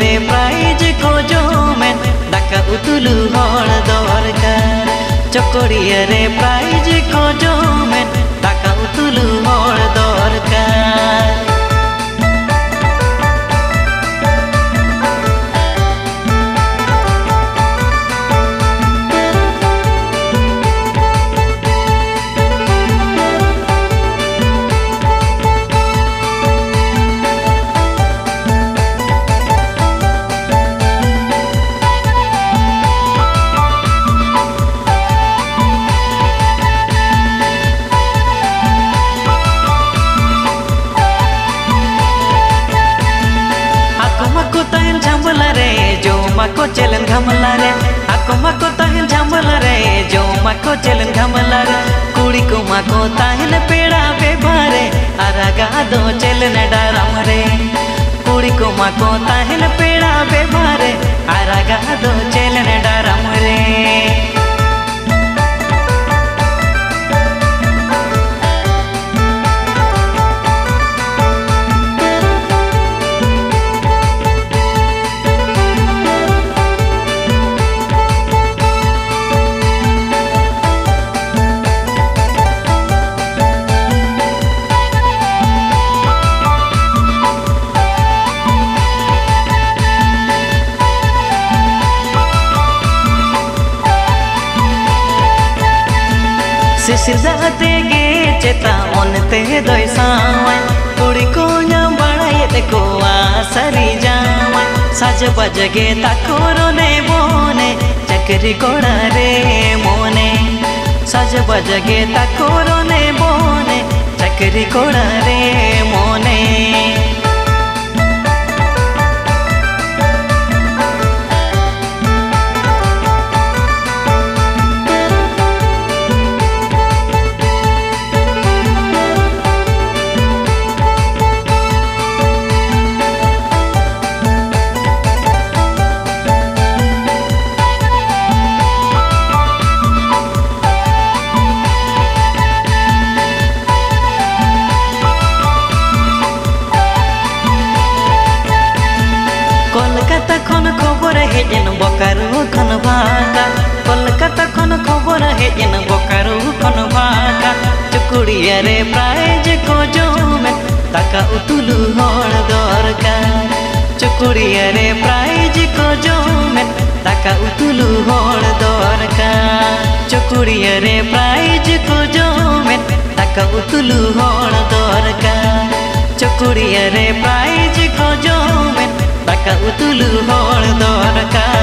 रे प्राइज को जोमेन दाका उतुलु हर दरकार चकोड़िया रे प्राइज को जोमेन दाका उतुलु हर दरकार को चलन घमला रे आको माको ताहिन झमला रे जो माको चलन घमला रे कुड़ी को माको ताहिन पेड़ा बेबारे आरागा दो चलन डराम रे कुड़ी को माको ताहिन पेड़ा बेबारे आरागा दो चलन डराम रे सिरदाते गे चेता ओनते दोय सावाय कुड़ी को नाम बड़ाय ते को आसरी जावाय साज बजगे ताकोरो ने बोने चकरी कोड़ा रे मोने साज बजगे ताकोरो ने बोने चकरी कोड़ा रे मोने कोलकाता खन खबर हेजेन बोकारो खन भागा कोलकाता खन खबर हेजेन बोकारो खन भागा चकुड़िया रे प्राइज को जोमेन ताका उतुलु हर दरकार चकुड़िया रे प्राइज को जोमेन ताका उतुलु हर दरकार चकुड़िया रे प्राइज को जोमेन ताका उतुलु हर दरकार चकुड़िया रे प्राइज को जोमेन ताका उतुलु हर दरकार।